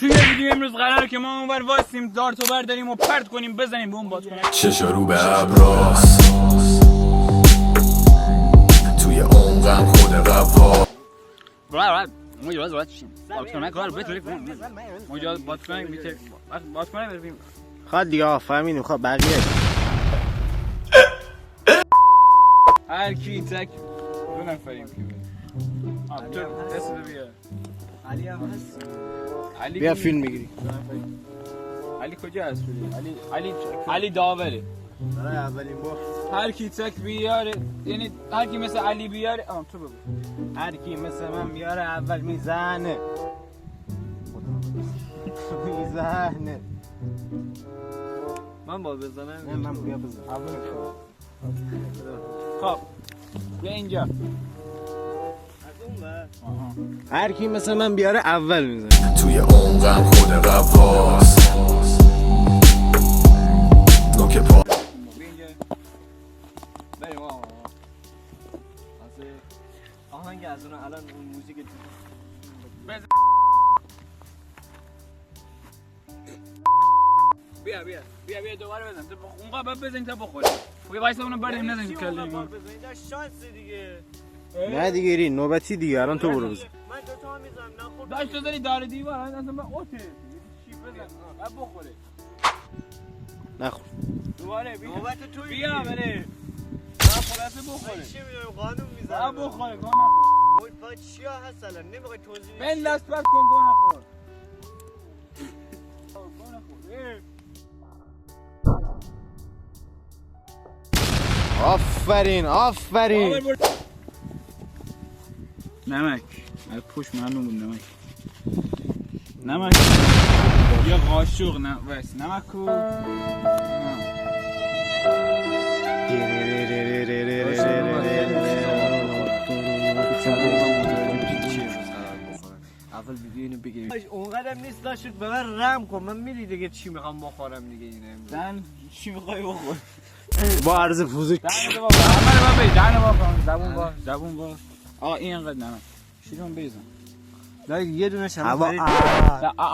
توی ویدیو امروز قراره که ما اونور واسیم دارتو برداریم و پرت کنیم بزنیم به اون بادکنک. چشا رو به ابراز توی عمقم خود قوا مجاز باید چیم بادکنک رو بتونیم مجاز بادکنک بیتر بادکنک بریم خواهد دیگه آقا فهمیدیم. خواهد بقیه هر کی تک دو نفریم که بریم. تو دست بیا علی هم هست. علی بیا فیلم میگیری. علی کجا هست؟ علی داوره. برای اولین بار هر کی تک بیاره، یعنی هر کی مثل علی بیاره. تو بگو. هر کی مثل من بیاره اول میزنه. میزنه. من با بزنم. نه من بیا بزن. خب بیا اینجا. هر کی مثل من بیاره اول میزنه. توی عمقم خود قواست نوک پا بریم آقا. آهنگ از اون الان اون موزیک بیا دوباره بزن. تو اونقدر بزن تا بخوری. بیا وایسا اونو بردیم نزن تو کله ما. بزنید شانس دیگه. نه دیگه ری نوبتی دیگه الان تو برو بزن. من دو تا میزنم نخورد. داشت تو داری دار دیوار اصلا من اوته. چی بزن؟ بعد بخوره. نخور. دوباره بیا. نوبت توی. بیا بره. بعد خلاص بخوره. چی میدونم قانون بعد میزنم. بخوره گو نخور. موی پا چیا هست الان نمیخوای توضیح بدی. بن دست پس کن گو نخور. گو نخور. آفرین آفرین. نمک از پشت معلوم بود نمک یا قاشق نمک کو اول ویدیو اینو بگیریم. اونقدر نیست داشت به من رم کن. من میدی دیگه چی میخوام بخورم دیگه اینه. زن چی میخوای بخور با عرض فوزیک زبون با آقا این انقدر نمک شیرون بریزم نه یه دونه شما هوا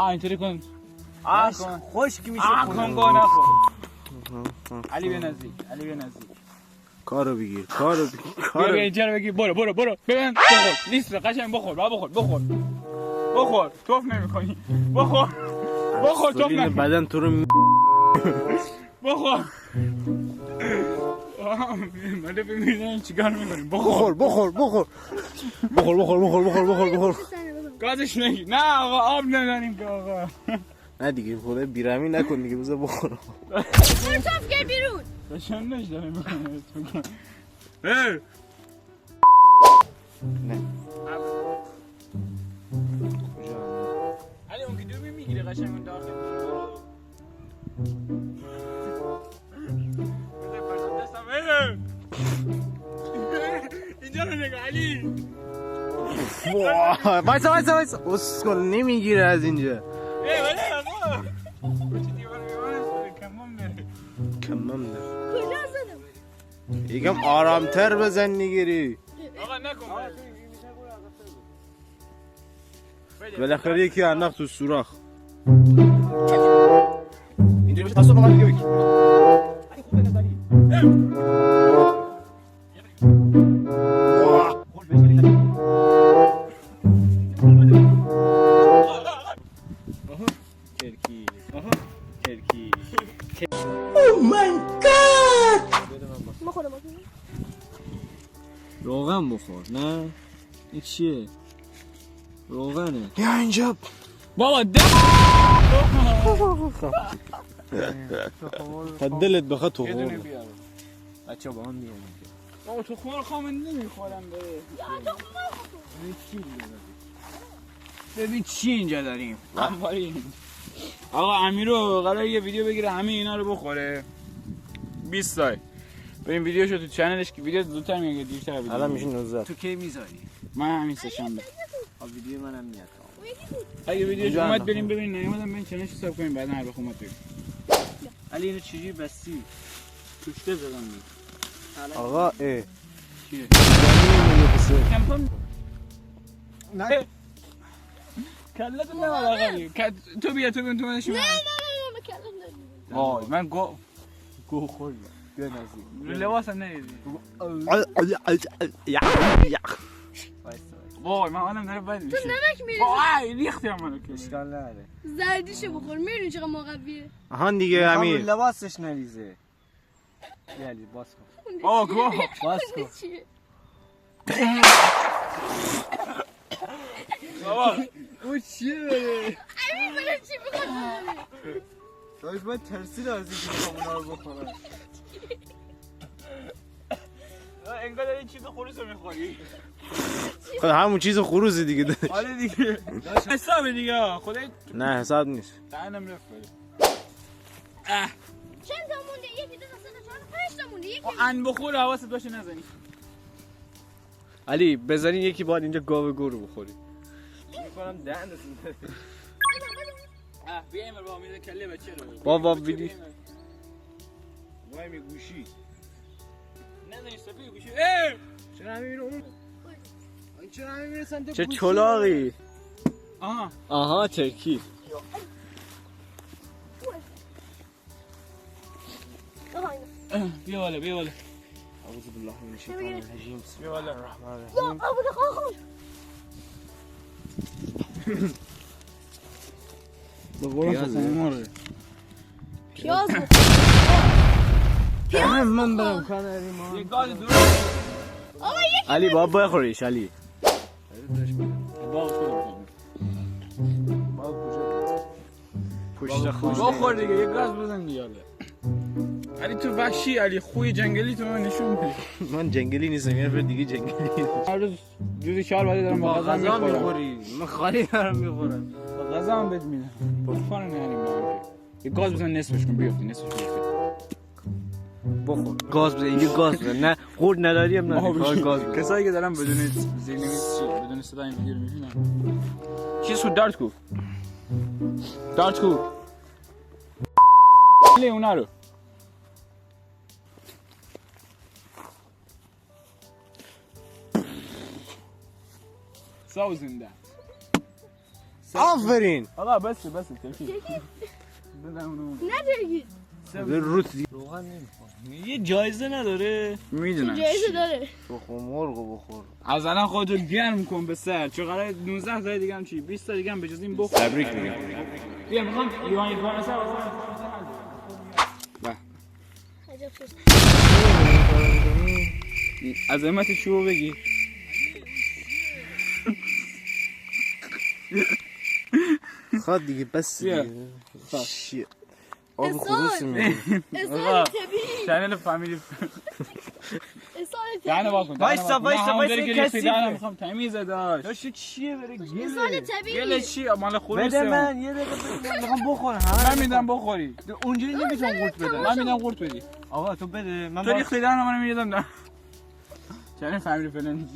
اینطوری کن کن خشک میشه. کن گو نخور علی به نزدیک کارو بگیر بیا اینجا رو بگیر برو ببین بخور لیست قشنگ بخور توف نمی‌کنی بخور توف نکن بدن تو رو بخور ماله ببینم چیکار می‌کنیم بخور گازش نگیر نه آقا آب نداریم که آقا نه دیگه خدا بیرحمی نکن دیگه بذار بخورم. توف گیر بیرون. قشنگش داره می‌کنه نه علی اون که دومی میگیره قشنگ اون داخل اینجا رو نگاه علی وایسا اسکل نمیگیره از اینجا. کمم ده کجا زدم؟ یکم آرامتر بزن نگیری. آقا نکن بالاخره یکی انداخت تو سوراخ. اینجا بشه تصور بقید دیگه بکی. کرکی بخورم روغن بخور. نه این چیه؟ روغنه. یا اینجا بابا دلت بخواد تو یه دونه خور. بیار بچه با هم میگم بابا تو خور خامن نمیخورم ببین چی اینجا داریم آقا امیرو قراره یه ویدیو بگیره همه اینا رو بخوره 20 سال بریم ویدیوشو تو چنلش که ویدیو زودتر میگه دیرتر ویدیو الان میشه 19. تو کی میذاری؟ من همین سه شنبه ویدیو منم میاد. اگه ویدیوش اومد بریم ببین نیومدم بریم چنلش حساب کنیم بعدا هر وقت اومد بریم علی اینو چجوری بستی؟ توشته زدم آقا چیه؟ زمین میگه بسه. کمپم نه کلت نه آقا تو بیا تو نشون نه مکلم نداریم. وای من گو خوردم بیا نزدیک لباسم ندیدی وای من آدم داره بد میشه تو نمک میری وای ریختی منو که اشکال نداره. زردیشو بخور میرین چقدر ما قویه. آهان دیگه امیر لباسش نریزه. یعنی باز کن. آه گو باز کن. چیه؟ بابا او چیه داره؟ امیر برای چی بخور؟ داشت من ترسید از اینکه بخوام اونا رو بخورم. انگار داری چیز خروس رو میخوری خب همون چیز خروزی دیگه داشت. آره دیگه حسابه دیگه خدای نه حساب نیست. دهنم رفت چند تا مونده؟ یکی دو تا سه تا چهار تا پنج تا مونده. یکی ان بخور حواست باشه نزنی علی بذارین یکی باید اینجا گاو گورو بخوری. میکنم دهنتون. بیا ایمر با امید کله بچه رو بابا بیدی. وای می گوشی. نزنی سپی گوشی چرا همین اون؟ چرا همین میرسن تو چه چلاقی. آها آها ترکی. بیا بالا بیا بالا اعوذ بالله من الشیطان الرجیم. بیا بالا الرحمن الرحیم. یا ابو دخاخون. پیاز بخور. من برم کانری ما. یه گاز دور آقا یکی علی بابا بخوریش علی. باز خور پشت خوش. بخور دیگه یه گاز بزن دیگه علی تو وحشی علی خوی جنگلی تو من نشون بده من جنگلی نیستم یه نفر دیگه جنگلی. هر روز جوزی 4 بعد دارم با غذا میخورم میخوری. من خالی دارم میخورم. با غذا هم بهت میدم بخور نهاریم با هم یه گاز بزن نصفش کن بیفتی نصفش بیفتی بخور. گاز بده اینجا گاز بده. نه خورد نداری هم نه. گاز بده. کسایی که دارم بدون زیرنویس بدون صدا این ویدیو رو میبینن چیز خود دارت کو لی اونا رو سوزنده آفرین. آقا بس ترکی بدن اونو نداری. روت روغن نمیخوام. یه جایزه نداره. میدونم جایزه داره. بخور مرغ بخور. از الان خودتو گرم کن به سر چون قراره 19 تا دیگه هم چی 20 تا دیگه هم بجز این بخور تبریک میگم. بیا میخوام لیوان یه سر عجب شد. عظمت چوبو بگی خود دیگه بس بیا. دیگه. شی. آب خروس میگه. اصال طبیعی. چنل فامیلی اصال دهنو طبیعی. واکن وایسا، کسی دهنو میخوام تمیز داشت داشت چیه بره اصال گله طبیعی. چی مال خروسه بده من یه دقیقه بده. میخوام بخورم. همه من میدم بخوری اونجوری نمیتونم قورت بدم. من میدم قورت بدی آقا تو بده. من تو ریختی دهنو منو میدم نه چنل فامیلی فلان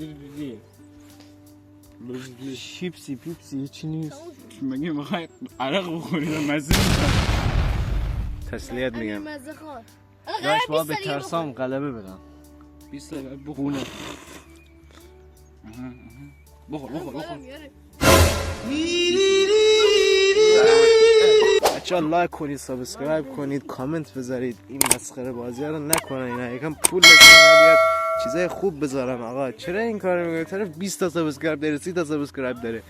چیزی شیپسی پیپسی چی نیست. مگه میخوای عرق بخوری مزه تسلیت امیر میگم. مزه خواه. داشت با به ترسام غلبه بدم. 20 تا بخونه بخور بچه‌ها لایک کنید، سابسکرایب کنید، کامنت بذارید. این مسخره بازی رو نکنن. اینا یکم پول بکنن بیاد چیزای خوب بذارن. آقا چرا این کارو میکنید؟ طرف 20 تا سابسکرایب داره، 30 تا سابسکرایب داره.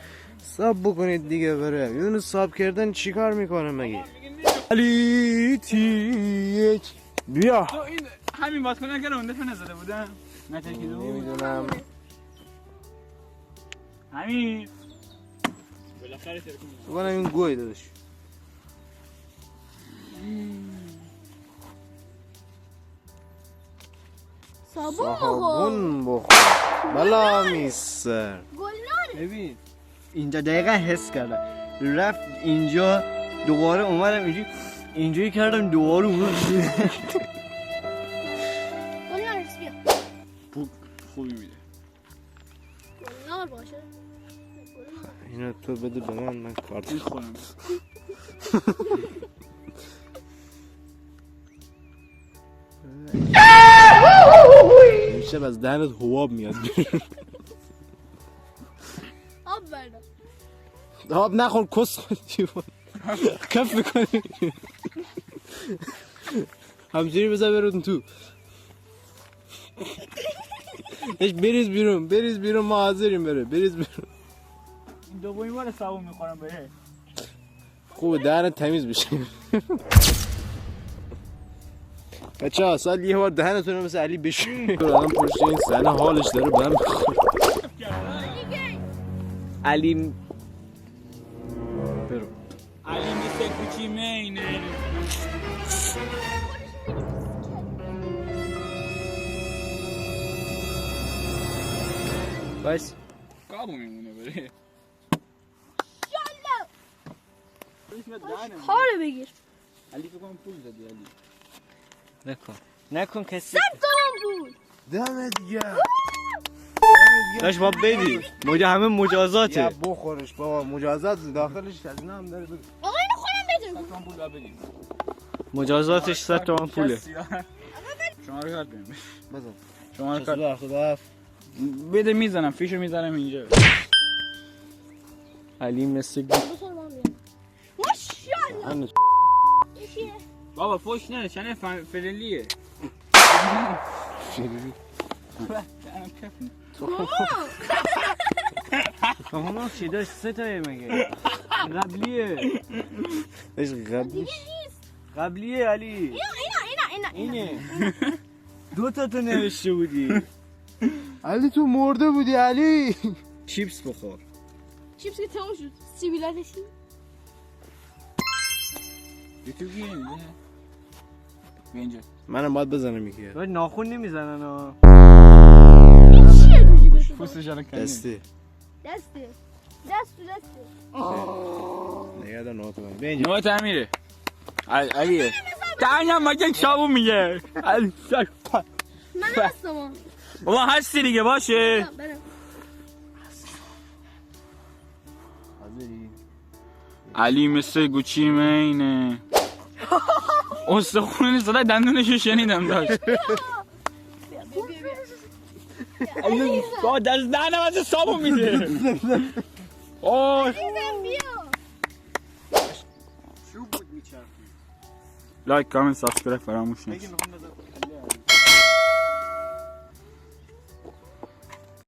ساب بکنید دیگه. بره یه دونه ساب کردن چیکار میکنه مگه؟ علی تیچ بیا. تو این همین بازیکن اگر اون دفعه نزده بودم نترکیده بود نمیدونم. همین بالاخره ترکیده بگم این گوی دادش. صابون بخور. بخور. بلا میسر. گلناره. ببین اینجا دقیقا حس کردم. رفت اینجا دوباره اومدم اینجوری کردم دوباره اومد. گلنار بیا. خوبی میده گلنار باشه. اینو تو بده به من کارت میخورم میشه از دهنت حباب میاد. آب بردم. آب نخور کس خودی کف بکنی همجوری بذار برون تو بریز بیرون ما حاضریم بره بریز بیرون دومین بار صابون میخورم بره خوبه دهنت تمیز بشه بچه ها سال یه بار دهنتون رو مثل علی بشون الان پشت این سنه حالش داره بهم میخوره علی برو علی مثل کوچی مینه بس کابو میمونه بره کارو بگیر علی فکر کنم پول دادی علی نکن کسی 100 تومن بود دمت گرم داشت با بدی همه مجازاته یا بخورش بابا مجازات داخلش از اینا هم داره بگو آقا اینو خودم بده کام پول بدیم مجازاتش 100 تومن پوله شما رو کارت بیم بزن شما رو کارت خدا بده میزنم فیشو میزنم اینجا علی مثل بسر من بیام ماشاءالله چیه بابا فوش نه چنه فللیه ماما چی داشت 3 تایه مگه قبلیه ايش غبي قبلیه علی اینا اینه 2 تا تو نوشته بودی علی تو مرده بودی علی چیپس بخور چیپس که تموم شد سیبیلاتشی یوتیوب گیره میده بیا اینجا منم باید بزنم یکی باید ناخون نمیزنن ها چیه تو جیبت پوستش الان کنی دستی دسته نگه دار نوت من بیا اینجا نوبت امیره علیه دهنم مگه چابو میگه علی من هستم بابا هستی دیگه باشه برم علی مثل گوچی مینه استخونه صدای دندونشو شنیدم داشت علی بابا دست دهنم از صابو میده اوه بیا لایک کامنت سابسکرایب فراموش نکن